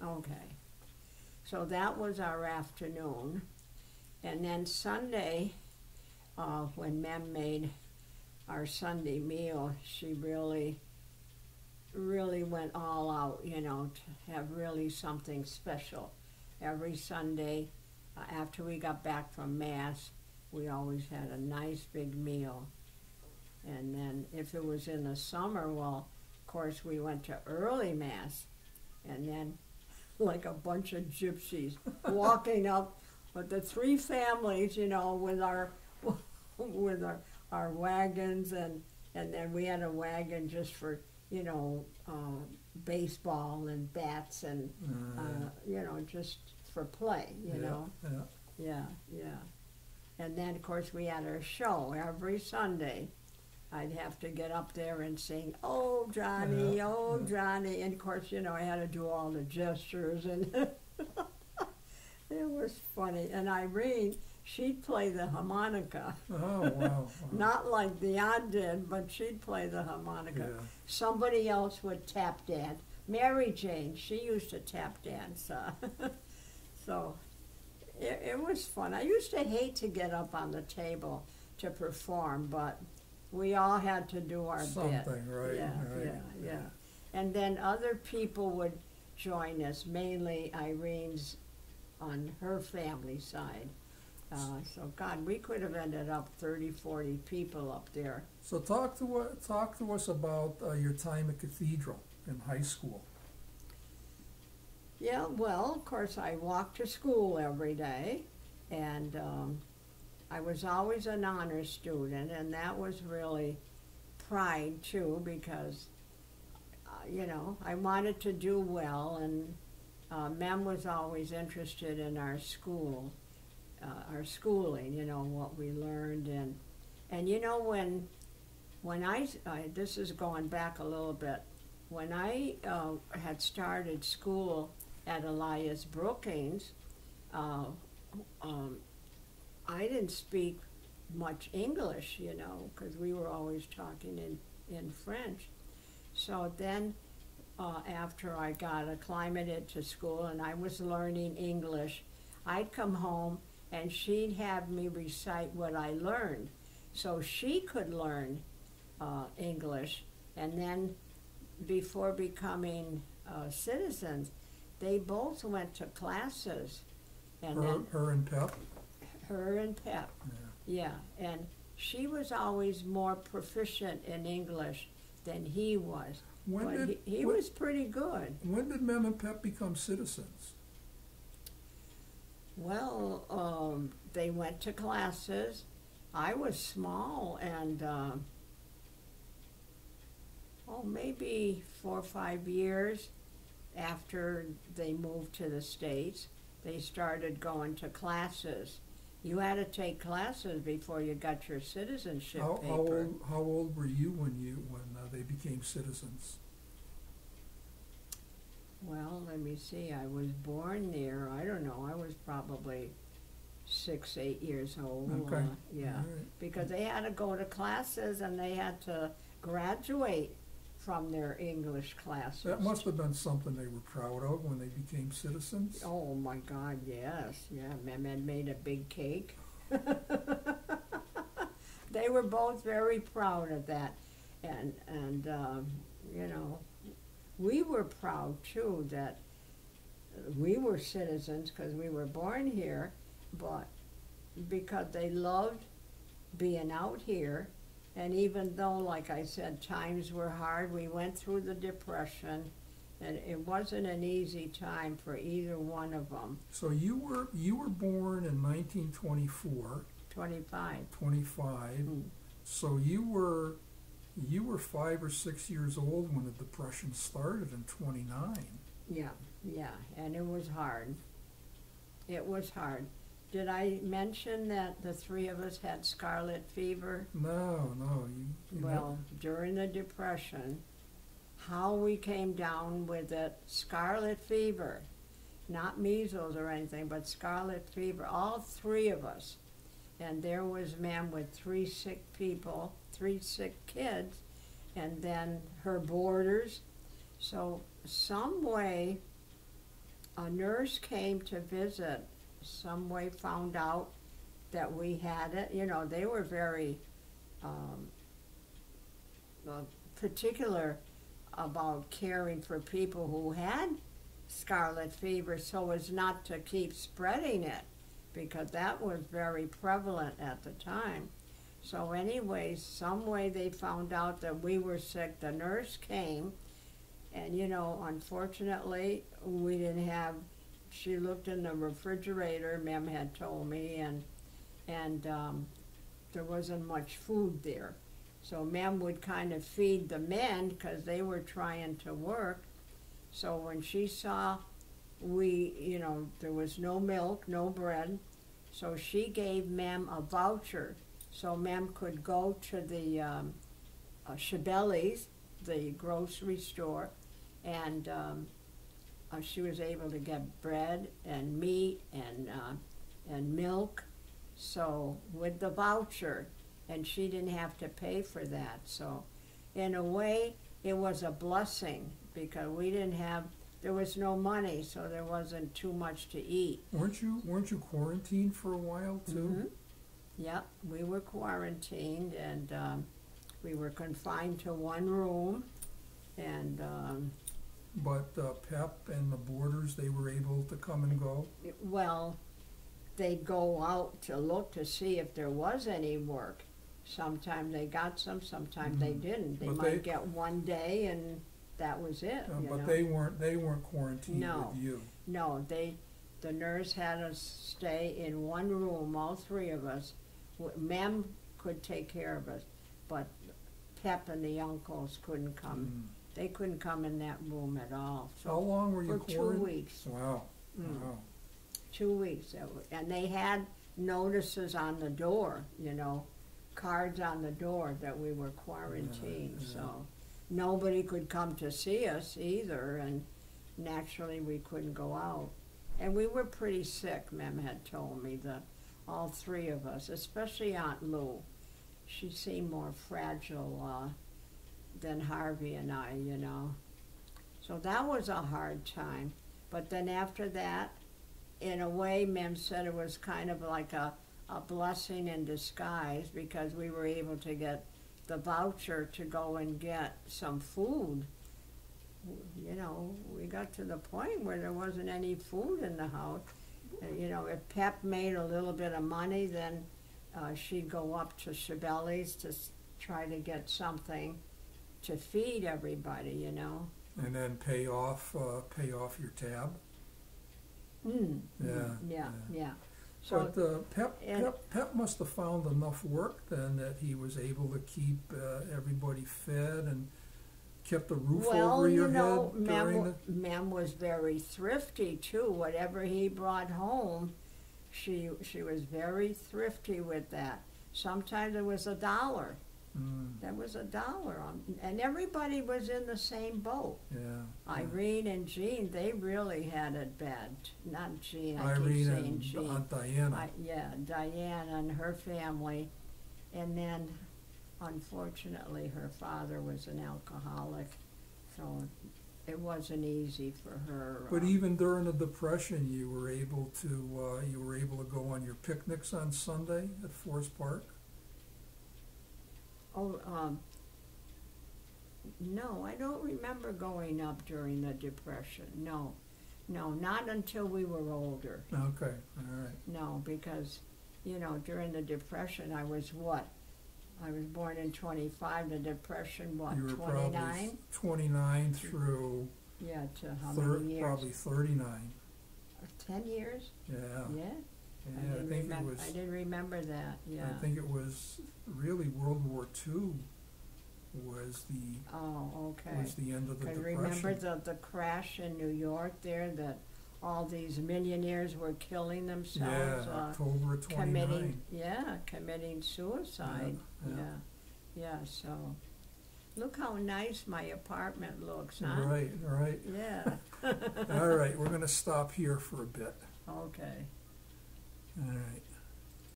Okay. So that was our afternoon. And then Sunday, when Mem made our Sunday meal, she really went all out, you know, to have really something special. Every Sunday, after we got back from Mass, we always had a nice big meal. And then if it was in the summer, well, of course, we went to early Mass. And then like a bunch of gypsies walking up with the three families, you know, with our with our wagons, and then we had a wagon just for, you know, baseball and bats and you know, just for play, you know. Yeah. And then of course we had our show every Sunday. I'd have to get up there and sing, "Oh Johnny, oh Johnny," and of course, you know, I had to do all the gestures, and it was funny. And Irene, she'd play the harmonica. Oh, wow. Not like Dion did, but she'd play the harmonica. Yeah. Somebody else would tap dance. Mary Jane, she used to tap dance. So it was fun. I used to hate to get up on the table to perform, but we all had to do our bit. Something, right? Yeah. And then other people would join us, mainly Irene's on her family side. So God, we could have ended up 30, 40 people up there. So talk to us about your time at Cathedral in high school. Yeah, well, of course, I walked to school every day, and I was always an honor student, and that was really pride too, because you know, I wanted to do well, and Mem was always interested in our school, our schooling, you know, what we learned, and you know, when I this is going back a little bit, when I had started school at Elias Brookings, I didn't speak much English, you know, because we were always talking in French. So then after I got acclimated to school and I was learning English, I'd come home and she'd have me recite what I learned so she could learn English. And then before becoming citizens, they both went to classes. And her and Pep? Her and Pep, yeah. And she was always more proficient in English than he was. He was pretty good. When did Mem and Pep become citizens? Well, they went to classes. I was small, and maybe 4 or 5 years after they moved to the States, they started going to classes. You had to take classes before you got your citizenship paper. How old were you when they became citizens? Well, let me see. I was born there. I don't know. I was probably 6, 8 years old. Okay. Yeah, Right. because they had to go to classes and they had to graduate from their English classes. That must have been something they were proud of when they became citizens. Oh my God, yes. Yeah, Mem had made a big cake. They were both very proud of that. And you know, we were proud too that we were citizens because we were born here, but because they loved being out here. And even though, like I said, times were hard, we went through the Depression, and it wasn't an easy time for either one of them. So you were born in 1924. 25. 25. Mm. So you were 5 or 6 years old when the Depression started in 29. Yeah, and it was hard. It was hard. Did I mention that the three of us had scarlet fever? No. Well, during the Depression, how we came down with it, scarlet fever, not measles or anything, but scarlet fever, all three of us. And there was Mem with 3 sick people, 3 sick kids, and then her boarders. So some way a nurse came to visit, some way found out that we had it. You know, they were very particular about caring for people who had scarlet fever so as not to keep spreading it, because that was very prevalent at the time. So anyways, some way they found out that we were sick. The nurse came, and you know, unfortunately, we didn't have, she looked in the refrigerator, Mem had told me, and there wasn't much food there. So Mem would kind of feed the men because they were trying to work. So when she saw you know, there was no milk, no bread, so she gave Mem a voucher so Mem could go to the Chabeli's, the grocery store, and she was able to get bread and meat and milk, so with the voucher, and she didn't have to pay for that. So in a way, it was a blessing because we didn't have, there was no money, so there wasn't too much to eat. Weren't you quarantined for a while too? Mm-hmm. Yep, we were quarantined, and we were confined to one room, and But PEP and the boarders, they were able to come and go? well, they'd go out to look to see if there was any work. Sometimes they got some, sometimes they didn't. They But might get one day, and that was it. You But know? they weren't quarantined No. with you. No, the nurse had us stay in one room, all three of us. Mem could take care of us, but Pep and the uncles couldn't come. They couldn't come in that room at all. So How long were you for quarantined? 2 weeks. Wow. Mm. Wow. 2 weeks. And they had notices on the door, you know, cards on the door that we were quarantined. Yeah. So nobody could come to see us either, and naturally we couldn't go out. And we were pretty sick, Mem had told me, all three of us, especially Aunt Lou. She seemed more fragile than Harvey and I, you know. So that was a hard time. But then after that, in a way, Mem said it was kind of like a blessing in disguise because we were able to get the voucher to go and get some food. You know, we got to the point where there wasn't any food in the house. You know, if Pep made a little bit of money, then she'd go up to Chabeli's to try to get something to feed everybody, you know. And then pay off your tab. Yeah. So But Pep must have found enough work then that he was able to keep everybody fed and kept a roof over your head during the... Mem was very thrifty too. Whatever he brought home, she was very thrifty with that. Sometimes it was $1. That was $1, and everybody was in the same boat. Yeah. Irene and Jean, they really had it bad. Not Jean, I Irene keep saying and Jean. Aunt Diana. Diana and her family, and then unfortunately her father was an alcoholic, so it wasn't easy for her. But even during the Depression, you were able to go on your picnics on Sunday at Forest Park. No, I don't remember going up during the Depression. No, not until we were older. Okay, all right. No, because, you know, during the Depression, I was what? I was born in 25, the Depression, what, You were 29? probably 29 through Yeah, to how many years? probably 39. 10 years? Yeah. Yeah? Yeah, I think it was. I didn't remember that, yeah. I think it was really World War II was the end of the Depression. Remember the crash in New York there, that all these millionaires were killing themselves? Yeah, October 29. Committing suicide. Yeah, so look how nice my apartment looks, huh? Right. Yeah. All right, we're going to stop here for a bit. Okay. All right.